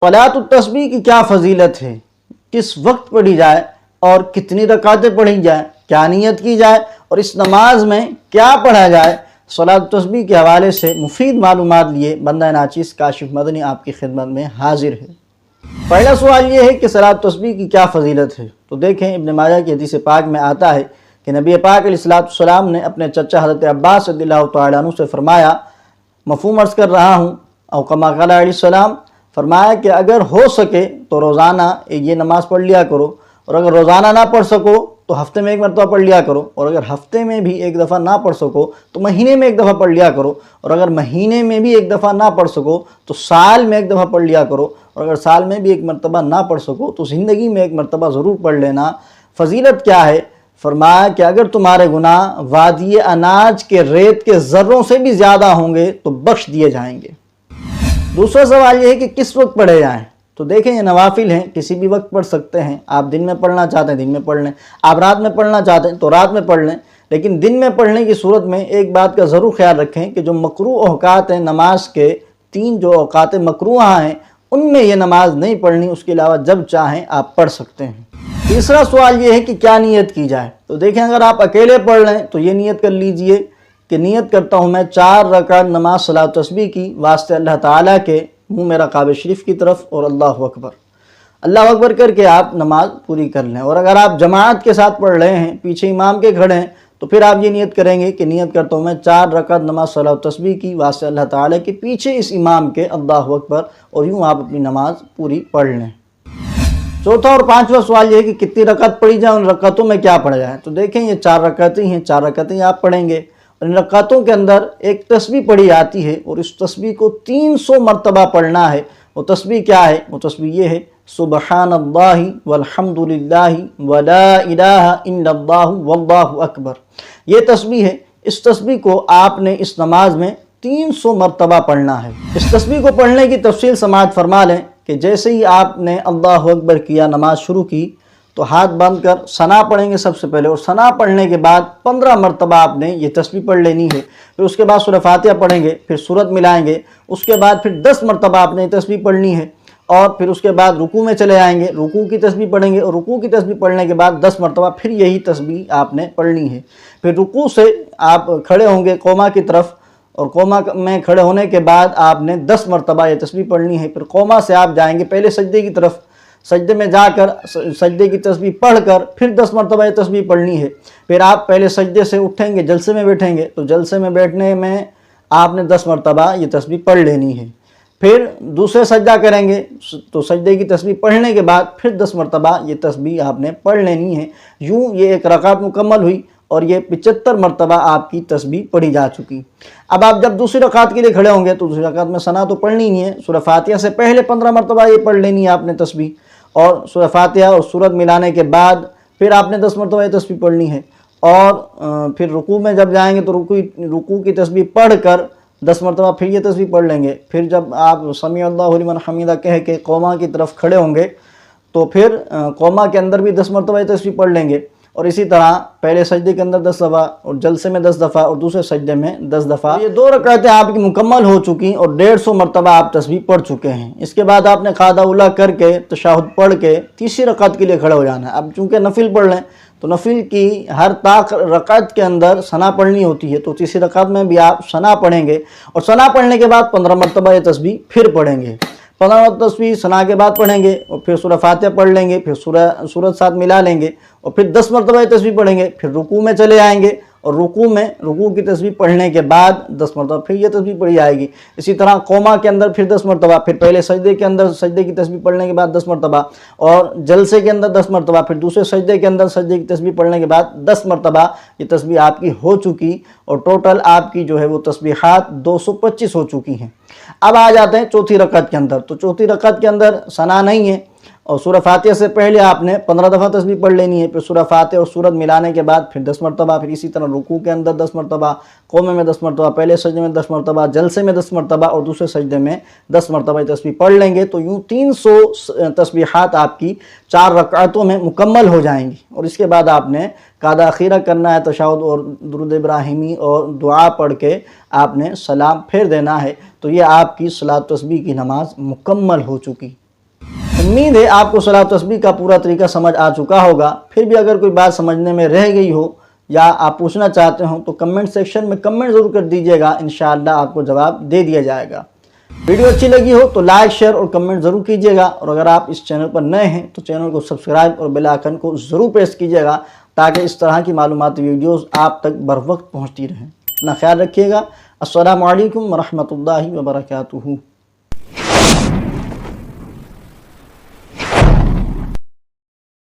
صلاۃ التسبیح کی کیا فضیلت ہے، کس وقت پڑھی جائے اور کتنی رکعتیں پڑھی جائیں، کیا نیت کی جائے اور اس نماز میں کیا پڑھا جائے، صلاۃ التسبیح کے حوالے سے مفید معلومات لیے بندہ ناچیز کاشف مدنی آپ کی خدمت میں حاضر ہے۔ پہلا سوال یہ ہے کہ صلاۃ التسبیح کی کیا فضیلت ہے؟ تو دیکھیں ابن ماجہ کی حدیث پاک میں آتا ہے کہ نبی پاک علیہ السلام نے اپنے چچا حضرت عباس رضی اللہ تعالیٰ عنہ سے فرمایا، مفہوم عرض کر رہا ہوں، او کما قال علیہ السلام، فرمایا کہ اگر ہو سکے تو روزانہ یہ نماز پڑھ لیا کرو، اور اگر روزانہ نہ پڑھ سکو تو ہفتے میں ایک مرتبہ پڑھ لیا کرو، اور اگر ہفتے میں بھی ایک دفعہ نہ پڑھ سکو تو مہینے میں ایک دفعہ پڑھ لیا کرو، اور اگر مہینے میں بھی ایک دفعہ نہ پڑھ سکو تو سال میں ایک دفعہ پڑھ لیا کرو، اور اگر سال میں بھی ایک مرتبہ نہ پڑھ سکو تو زندگی میں ایک مرتبہ ضرور پڑھ لینا۔ فضیلت کیا ہے؟ فرمایا کہ اگر تمہارے گناہ وادی اناج کے ریت کے ذروں سے بھی زیادہ ہوں گے تو بخش دیے جائیں گے۔ دوسرا سوال یہ ہے کہ کس وقت پڑھے جائیں؟ تو دیکھیں یہ نوافل ہیں، کسی بھی وقت پڑھ سکتے ہیں۔ آپ دن میں پڑھنا چاہتے ہیں دن میں پڑھ لیں، آپ رات میں پڑھنا چاہتے ہیں تو رات میں پڑھ لیں، لیکن دن میں پڑھنے کی صورت میں ایک بات کا ضرور خیال رکھیں کہ جو مکروہ اوقات ہیں نماز کے، 3 جو اوقات مکروہ ہیں ان میں یہ نماز نہیں پڑھنی، اس کے علاوہ جب چاہیں آپ پڑھ سکتے ہیں۔ تیسرا سوال یہ ہے کہ کیا نیت کی جائے؟ تو دیکھیں اگر آپ اکیلے پڑھ لیں تو یہ نیت کر لیجئے کہ نیت کرتا ہوں میں 4 رکعت نماز صلاۃ تسبیح کی واسطے اللہ تعالیٰ کے، منہ میرا کعبہ شریف کی طرف، اور اللہ اکبر، اللہ اکبر کر کے آپ نماز پوری کر لیں۔ اور اگر آپ جماعت کے ساتھ پڑھ رہے ہیں، پیچھے امام کے کھڑے ہیں، تو پھر آپ یہ نیت کریں گے کہ نیت کرتا ہوں میں 4 رکعت نماز صلاۃ تسبیح کی واسطے اللہ تعالیٰ کے، پیچھے اس امام کے اللہ اکبر، اور یوں آپ اپنی نماز پوری پڑھ لیں۔ چوتھا اور پانچواں سوال یہ ہے کہ کتنی رکعت پڑھی جائے، ان رکعتوں میں کیا پڑھا جائے؟ تو دیکھیں یہ 4 رکعتیں ہیں، 4 رکعتیں آپ پڑھیں گے، اور ان رکعتوں کے اندر ایک تسبیح پڑھی جاتی ہے، اور اس تسبیح کو 300 مرتبہ پڑھنا ہے۔ وہ تسبیح کیا ہے؟ وہ تسبیح یہ ہے، سبحان اللہ والحمد للہ ولا الہ الا اللہ واللہ اکبر۔ یہ تسبیح ہے، اس تسبیح کو آپ نے اس نماز میں 300 مرتبہ پڑھنا ہے۔ اس تسبیح کو پڑھنے کی تفصیل سماعت فرما لیں کہ جیسے ہی آپ نے اللہ اکبر کیا، نماز شروع کی، تو ہاتھ باندھ کر ثنا پڑھیں گے سب سے پہلے، اور ثنا پڑھنے کے بعد 15 مرتبہ آپ نے یہ تسبیح پڑھ لینی ہے۔ پھر اس کے بعد سورہ فاتحہ پڑھیں گے، پھر سورت ملائیں گے، اس کے بعد پھر 10 مرتبہ آپ نے یہ تسبیح پڑھنی ہے، اور پھر اس کے بعد رکوع میں چلے آئیں گے، رکوع کی تسبیح پڑھیں گے، اور رکوع کی تسبیح پڑھنے کے بعد 10 مرتبہ پھر یہی تسبیح آپ نے پڑھنی ہے۔ پھر رکوع سے آپ کھڑے ہوں گے قوما کی طرف، اور قوما میں کھڑے ہونے کے بعد آپ نے 10 مرتبہ یہ تسبیح پڑھنی ہے۔ پھر قوما سے آپ جائیں گے پہلے سجدے کی طرف، سجدے میں جا کر سجدے کی تسبیح پڑھ کر پھر 10 مرتبہ یہ تسبیح پڑھنی ہے۔ پھر آپ پہلے سجدے سے اٹھیں گے، جلسے میں بیٹھیں گے، تو جلسے میں بیٹھنے میں آپ نے 10 مرتبہ یہ تسبیح پڑھ لینی ہے۔ پھر دوسرے سجدہ کریں گے تو سجدے کی تسبیح پڑھنے کے بعد پھر 10 مرتبہ یہ تسبیح آپ نے پڑھ لینی ہے۔ یوں یہ ایک رکعت مکمل ہوئی، اور یہ 75 مرتبہ آپ کی تسبیح پڑھی جا چکی۔ اب آپ جب دوسری رکعت کے لیے کھڑے ہوں گے تو دوسری رکعت میں ثنا تو پڑھنی نہیں ہے، سورہ فاتحہ سے پہلے 15 مرتبہ یہ پڑھ لینی ہے آپ نے تسبیح، اور سورہ فاتحہ اور سورت ملانے کے بعد پھر آپ نے 10 مرتبہ یہ تسبیح پڑھنی ہے، اور پھر رکوع میں جب جائیں گے تو رکوع کی تسبیح پڑھ کر 10 مرتبہ پھر یہ تسبیح پڑھ لیں گے۔ پھر جب آپ سمیع اللہ لمن حمیدہ کہہ کے قوما کی طرف کھڑے ہوں گے تو پھر قوما کے اندر بھی 10 مرتبہ یہ تسبیح پڑھ لیں گے، اور اسی طرح پہلے سجدے کے اندر 10 دفعہ، اور جلسے میں 10 دفعہ، اور دوسرے سجدے میں 10 دفعہ۔ یہ 2 رکعتیں آپ کی مکمل ہو چکی، اور 150 مرتبہ آپ تسبیح پڑھ چکے ہیں۔ اس کے بعد آپ نے قاعدہ اولیٰ کر کے تشہد پڑھ کے تیسری رکعت کے لیے کھڑے ہو جانا ہے۔ اب چونکہ نفل پڑھ لیں تو نفل کی ہر طاق رکعت کے اندر ثنا پڑھنی ہوتی ہے، تو تیسری رکعت میں بھی آپ ثنا پڑھیں گے، اور ثنا پڑھنے کے بعد 15 مرتبہ یہ تسبیح پھر پڑھیں گے۔ 15 مرتبہ تسبیح ثنا کے بعد پڑھیں گے، اور پھر سورہ فاتحہ پڑھ لیں گے، پھر سورت ساتھ ملا لیں گے، اور پھر 10 مرتبہ یہ تسبیح پڑھیں گے۔ پھر رکوع میں چلے آئیں گے، اور رکوع کی تسبیح پڑھنے کے بعد 10 مرتبہ پھر یہ تسبیح پڑھی جائے گی۔ اسی طرح قوما کے اندر پھر 10 مرتبہ، پھر پہلے سجدے کے اندر سجدے کی تسبیح پڑھنے کے بعد 10 مرتبہ، اور جلسے کے اندر 10 مرتبہ، پھر دوسرے سجدے کے اندر سجدے کی تسبیح پڑھنے کے بعد 10 مرتبہ یہ تسبیح آپ کی ہو چکی، اور ٹوٹل آپ کی جو ہے وہ تسبیحات 225 ہو چکی ہیں۔ اب آ جاتے ہیں چوتھی رکعت کے اندر، تو چوتھی رکعت کے اندر ثنا نہیں ہے، اور سورہ فاتحہ سے پہلے آپ نے 15 دفعہ تسبیح پڑھ لینی ہے، پھر سورہ فاتحہ اور سورت ملانے کے بعد پھر 10 مرتبہ، پھر اسی طرح رکوع کے اندر 10 مرتبہ، قومے میں 10 مرتبہ، پہلے سجدے میں 10 مرتبہ، جلسے میں 10 مرتبہ، اور دوسرے سجدے میں 10 مرتبہ یہ تسبیح پڑھ لیں گے، تو یوں 300 تسبیحات آپ کی 4 رکعتوں میں مکمل ہو جائیں گی۔ اور اس کے بعد آپ نے قاعدہ اخیرہ کرنا ہے، تشہد اور درود ابراہیمی اور دعا پڑھ کے آپ نے سلام پھیر دینا ہے، تو یہ آپ کی صلاۃ تسبیح کی نماز مکمل ہو چکی۔ امید ہے آپ کو صلاۃ تسبیح کا پورا طریقہ سمجھ آ چکا ہوگا. پھر بھی اگر کوئی بات سمجھنے میں رہ گئی ہو یا آپ پوچھنا چاہتے ہوں تو کمنٹ سیکشن میں کمنٹ ضرور کر دیجیے گا، انشاءاللہ آپ کو جواب دے دیا جائے گا. ویڈیو اچھی لگی ہو تو لائک، شیئر اور کمنٹ ضرور کیجیے گا، اور اگر آپ اس چینل پر نئے ہیں تو چینل کو سبسکرائب اور بیل آئیکن کو ضرور پریس کیجیے گا تاکہ اس طرح کی معلوماتی ویڈیوز آپ تک بر وقت پہنچتی رہیں. اپنا خیال رکھیے گا. السلام علیکم ورحمۃ اللہ وبرکاتہ.